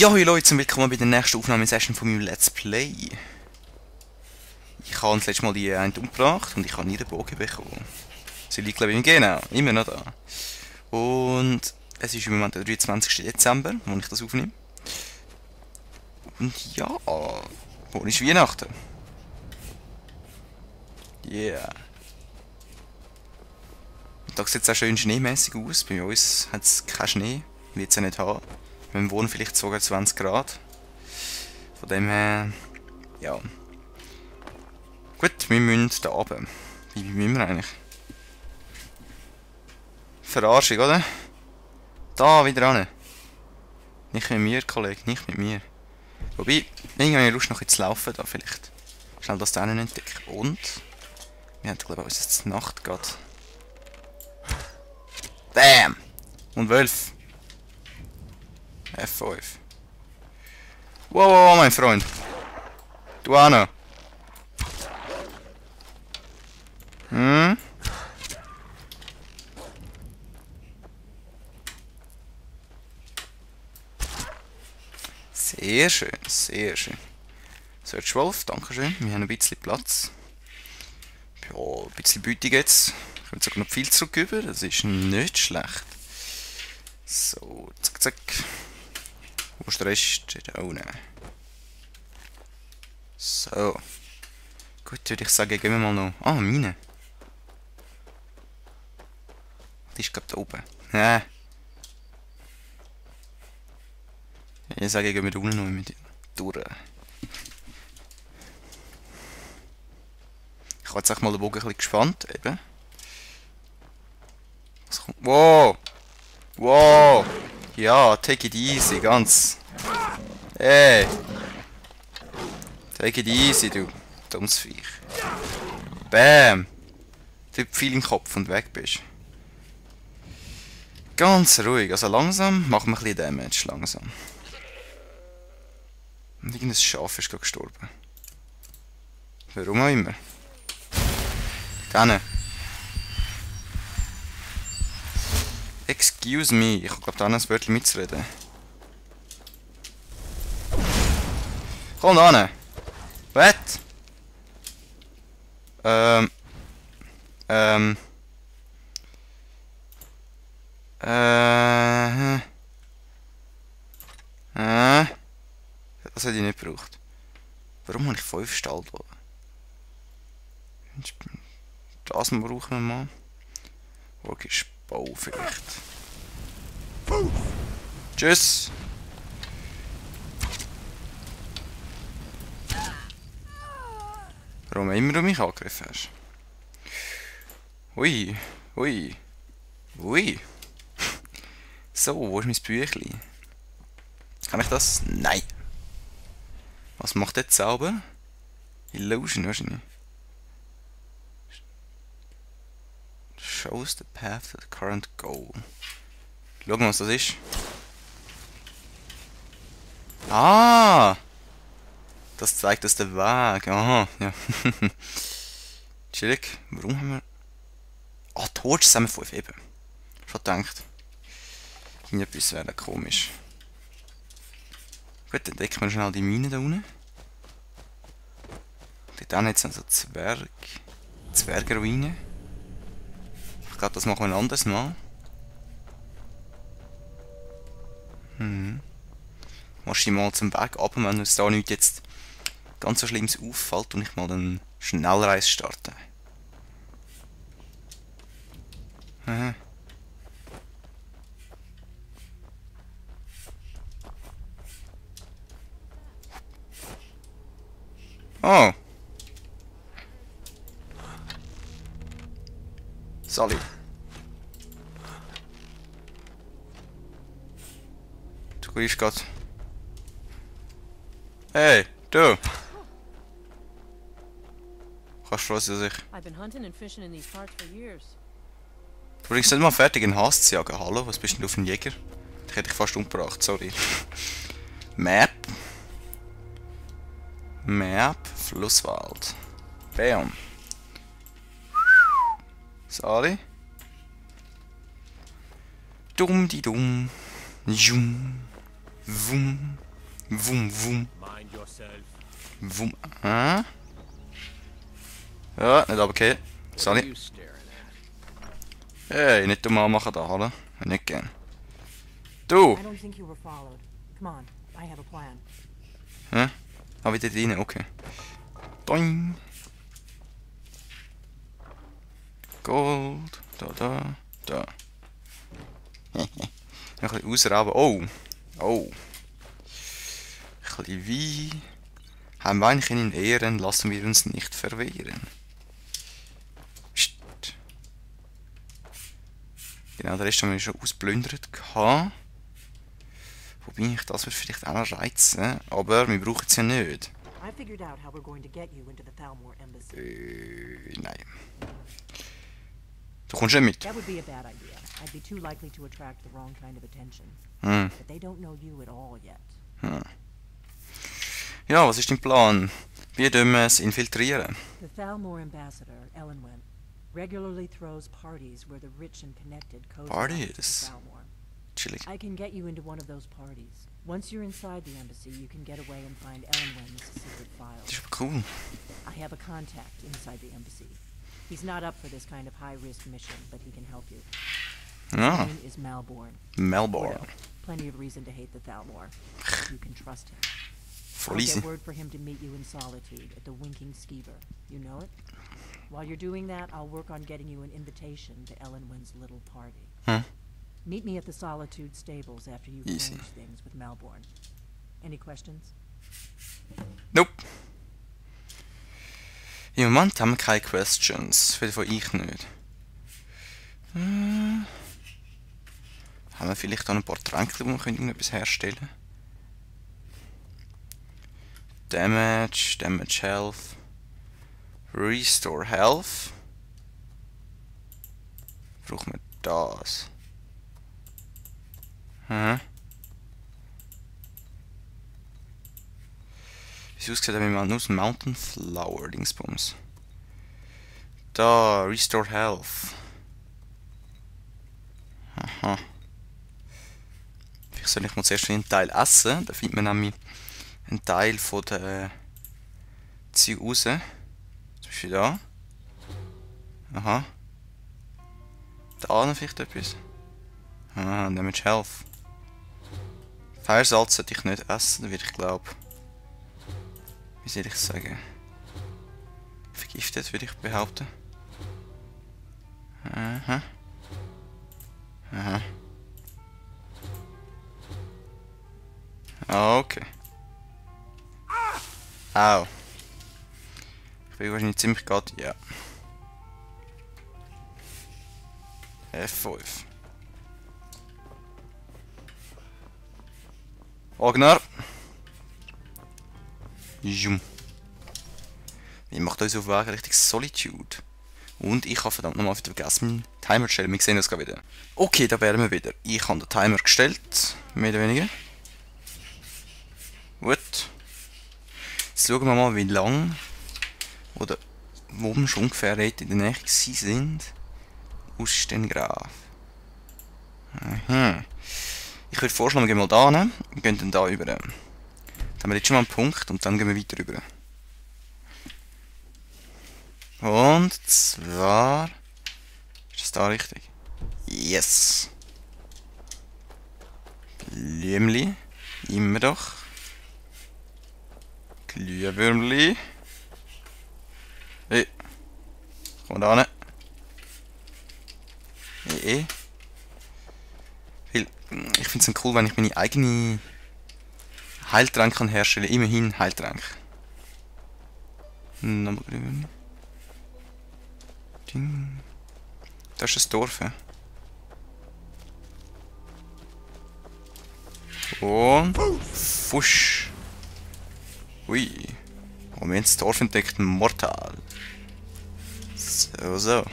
Ja, hallo Leute und willkommen bei der nächsten Aufnahmesession von meinem Let's Play. Ich habe das letzte Mal die eine umgebracht und ich habe nie den Bogen bekommen. Sie liegt glaube ich genau, immer noch da. Und es ist im Moment der 23. Dezember, wo ich das aufnehme. Und ja, wo ist Weihnachten? Yeah. Und da sieht es auch schön schneemäßig aus. Bei uns hat es keinen Schnee, wird es ja nicht haben. Wir wohnen vielleicht sogar 20 Grad. Von dem her, ja. Gut, wir müssen da runter. Wie müssen wir eigentlich? Verarschung, oder? Da, wieder ran. Nicht mit mir, Kollege, nicht mit mir. Wobei, irgendwie habe ich Lust noch zu laufen da vielleicht. Schnell das da hinten entdecken. Und? Wir haben, glaube ich, uns jetzt Nacht geht. Bam! Und Wölfe. F5. Wow, wow, mein Freund. Du auch noch. Hm? Sehr schön, sehr schön. Search Wolf, danke schön. Wir haben ein bisschen Platz. Ja, ein bisschen Beute jetzt. Ich komme sogar noch viel zurück über, das ist nicht schlecht. So, zack, zack. Wo ist der Rest? Da unten. So. Gut, würde ich sagen, gehen wir mal noch. Ah, Mine. Die ist, glaube ich, da oben. Ja. Ich sage, gehen wir da unten noch mit durch. Ich habe jetzt auch mal den Bogen ein bisschen gespannt. Eben. Was kommt? Wow! Wow! Ja, take it easy, ganz. Hey! Take it easy, du dummes Viech. Bam! Du hast viel im Kopf und weg bist. Ganz ruhig, also langsam machen wir ein bisschen Damage, langsam. Und irgendein Schaf ist gerade gestorben. Warum auch immer. Dann. Excuse me, ich glaube da noch ein Wörtchen mitzureden. Komm da hin! Was? Das hätte ich nicht gebraucht. Warum habe ich 5 Stahlbogen? Das brauchen wir mal. Workisch Bau vielleicht. Tschüss! Warum immer du mich angegriffen hast? Ui, ui, ui. So, wo ist mein Büchlein? Kann ich das? Nein! Was macht der Zauber? Illusion wahrscheinlich. Shows the path to the current goal. Schauen wir, was das ist. Ah! Das zeigt uns den Weg. Aha, ja. Chillig. Warum haben wir... Ah, Torch haben wir 5 eben. Schon gedacht. Irgendetwas wäre komisch. Gut, dann entdecken wir schnell die Mine da unten. Dort haben wir jetzt noch so Zwergruine. Ich glaube, das machen wir ein anderes Mal. Machst du mal zum Weg ab, wenn uns da nichts jetzt ganz so Schlimmes auffällt und ich mal einen Schnellreis starte. Aha. Oh! Sally. Du greifst grad. Hey, du! Kannst du was sich. Du bringst nicht mal fertig, einen Hass zu jagen. Hallo, was bist denn du für ein Jäger? Ich hätte dich fast umgebracht, sorry. Map. Map, Flusswald. Bam. Sorry. Dumm die dumm. Jum. Wum. Wum, wum, Mind yourself. wum. Ah. Ja, nicht runtergehen. What are Sorry. you staring at? Hey, nicht dumm anmachen da, hallo? Nicht gern. Du! I don't think you were followed. Come on, I have a plan. Hä? Ah, wieder rein, okay. Doing. Gold. Da. Noch ein bisschen ausraben. Oh! Oh! Ein bisschen Wein. Haben wir eigentlich in Ehren, lassen wir uns nicht verwehren. Psst. Genau, der Rest haben wir schon ausplündert. Wobei ich das wird vielleicht auch noch reizen, aber wir brauchen es ja nicht. I figured out how we're going to get you into the Thalmor embassy. Nein. Du kommst nicht mit. That would be a bad idea. I'd be too likely to attract the wrong kind of attention. Hm. But they don't know you at all yet. Ja, was ist dein Plan? Wie tun wir es infiltrieren? The Thalmor ambassador, Elenwen, regularly throws parties where the rich and connected cozy up to the Parties? Thalmor. Chillig. I can get you into one of those parties. Once you're inside the embassy, you can get away and find Elenwen's secret Das files. ist aber cool. I have a contact inside the embassy. He's not up for this kind of high-risk mission, but he can help you. His Ja, name is Malborn. Melbourne. Well, plenty of reason to hate the Thalmor. You can trust him. Voll I'll easy. get word for him to meet you in Solitude at the Winking Skeever. You know it? While you're doing that, I'll work on getting you an invitation to Elenwen's little party. Hm? Meet me at the Solitude stables after you've Easy. arranged things with Malborn. Any questions? Nope. Im Moment haben wir keine Questions. Für von ich nicht. Haben wir vielleicht auch ein paar Tränke, wo wir irgendetwas herstellen können? Damage Health. Restore Health. Brauchen wir das? Wie es aussieht, haben wir nur das Mountain Flower Dingsbums. Da, Restore Health. Aha. Vielleicht soll ich mal zuerst einen Teil essen. Da findet man nämlich einen Teil von der Zeug raus. Zum Beispiel da. Aha. Da noch vielleicht etwas. Ah, Damage Health. Feiersalz sollte ich nicht essen, da würde ich glaube. Wie soll ich sagen? Vergiftet würde ich behaupten. Aha. Aha. Okay. Au. Ich bin wahrscheinlich ziemlich gerade. Ja. F5. Agner. Jum. Ich mache uns auf Weg Richtung Solitude. Und ich habe verdammt nochmal vergessen, meinen Timer zu stellen. Wir sehen das gerade wieder. Okay, da wären wir wieder. Ich habe den Timer gestellt. Mehr oder weniger. Gut. Jetzt schauen wir mal, wie lang oder wo wir schon ungefähr in der Nähe sind. Ustengraf. Aha. Ich würde vorschlagen, wir gehen mal da hin. Wir gehen dann da über. Dann haben wir jetzt schon mal einen Punkt und dann gehen wir weiter rüber. Und zwar... Ist das da richtig? Yes! Blümli. Immer doch. Glühwürmli. Hey. Komm da hin. Hey. Weil, ich finde es cool, wenn ich meine eigene Heiltränke kann herstellen. Immerhin Heiltränke. Nochmal grün. Ding. Das ist das Dorf. Ja. Und Fusch. Ui. Und wir haben das Dorf entdeckt. Mortal. So.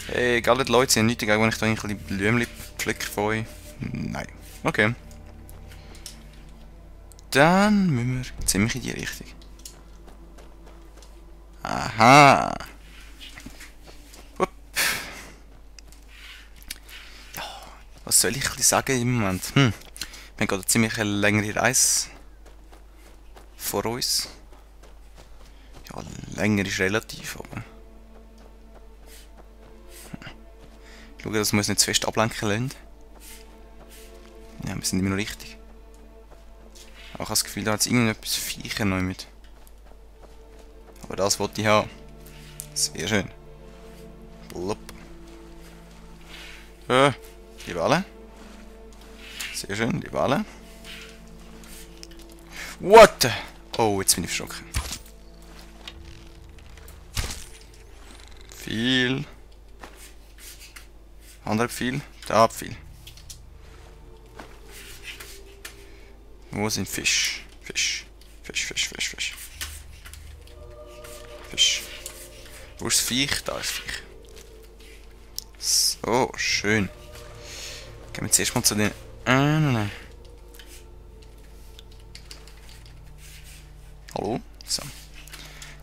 Hey, alle Leute sind nicht dagegen, wenn ich da ein bisschen Blümchen pflücke von euch. Nein. Okay. Dann müssen wir ziemlich in die Richtung. Aha. Upp. Ja, was soll ich sagen im Moment? Wir haben gerade eine ziemlich längere Reise vor uns. Ja, länger ist relativ, aber... Schauen, dass wir uns nicht zu fest ablenken lassen. Ja, wir sind immer noch richtig. Aber ich habe das Gefühl, da hat es irgendetwas Viecher neu mit. Aber das wollte ich haben. Sehr schön. Blub. Die Welle. Sehr schön, die Welle. What the? Oh, jetzt bin ich verschrocken. Viel. Andere viel. Da viel. Wo sind Fisch? Fisch. Fisch, Fisch, Fisch, Fisch. Fisch. Wo ist das Viech? Da ist das Viech. So, schön. Gehen wir zuerst mal zu den... nein. Hallo? So.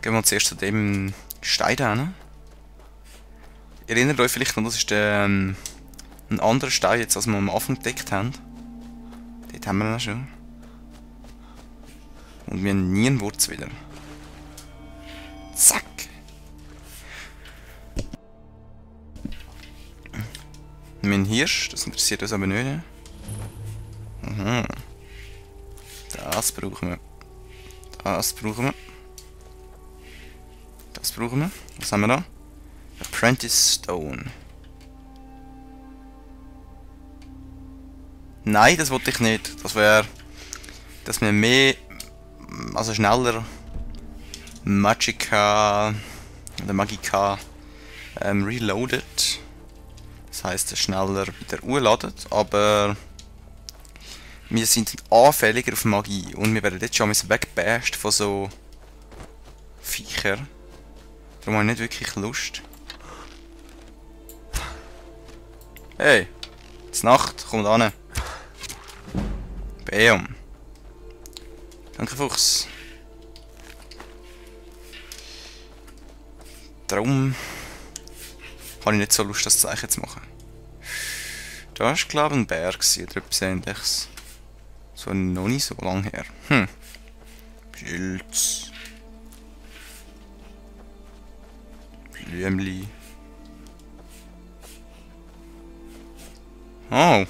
Gehen wir zuerst zu dem Stein hin. Ihr erinnert euch vielleicht noch, das ist der, ein anderer Stein, jetzt, als wir am Anfang entdeckt haben. Dort haben wir ihn schon. Und wir haben nie einen Wurz wieder. Zack! Wir haben einen Hirsch, das interessiert uns aber nicht. Mhm. Das brauchen wir. Das brauchen wir. Das brauchen wir. Was haben wir da? Apprentice Stone. Nein, das wollte ich nicht. Das wäre, dass wir mehr, also schneller Magicka oder Magica reloadet. Das heisst, schneller wieder urladet, aber wir sind anfälliger auf Magie und wir werden jetzt schon wegbasht von so Viecher. Darum habe ich nicht wirklich Lust. Hey, es Nacht, komm da hin. Bam. Danke, Fuchs. Darum habe ich nicht so Lust, das Zeichen zu machen. Da war, glaube ich, ein Berg oder etwas Ähnliches. So noch nicht so lange her. Pilz. Blümli. Oh.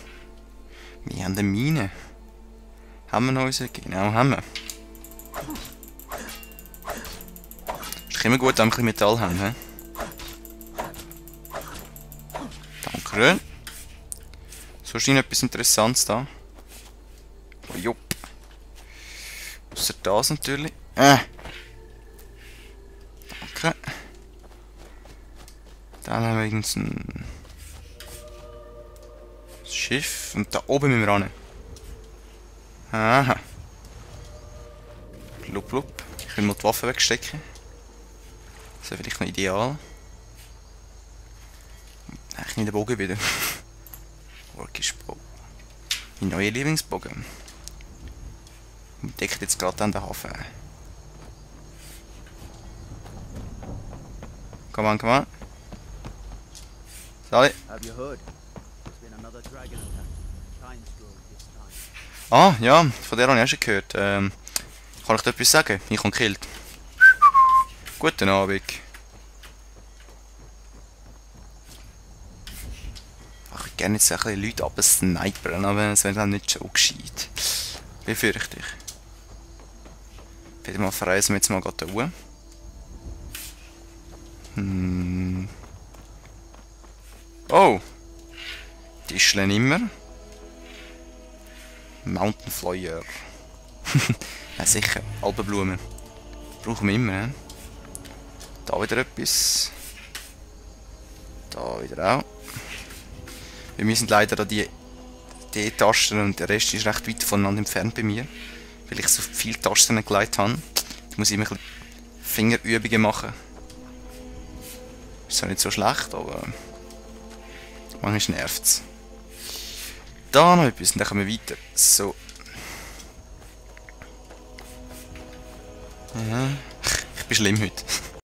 Wir haben eine Mine. Haben wir noch unsere? Genau, haben wir. Ist immer gut, wenn wir ein bisschen Metall haben, he? Danke. So ist etwas Interessantes da. Oh, jupp. Ausser das natürlich. Danke. Dann haben wir irgendein Schiff. Und da oben müssen wir ran. Aha. Blub, blub. Ich will mal die Waffe wegstecken. Das wäre vielleicht noch ideal. Eigentlich nicht der Bogen wieder. Orkisch Bogen. Mein neuer Lieblingsbogen. Und deckt jetzt gerade an den Hafen. Come on, come on. Sally. Have you heard? There's been another dragon attack. Time's growing this time. Ah, ja, von der habe ich auch schon gehört. Kann ich dir etwas sagen? Ich habe gekillt. Guten Abend. Ich würde gerne jetzt ein bisschen Leute absnipern, aber es wäre dann nicht so gescheit. Befürchte ich. Wieder mal verreisen wir jetzt mal gerade da hoch. Oh! Tischchen immer. Mountain Flyer. Ja sicher, Alpenblumen. Brauchen wir immer, he? Da wieder etwas. Da wieder auch. Wir sind leider an die Tasten und der Rest ist recht weit voneinander entfernt bei mir. Weil ich so viele Tasten gelegt habe. Da muss ich immer ein bisschen Fingerübungen machen. Ist zwar nicht so schlecht, aber manchmal nervt es. Da noch etwas und dann kommen wir weiter. So. Ja. Ich bin schlimm heute.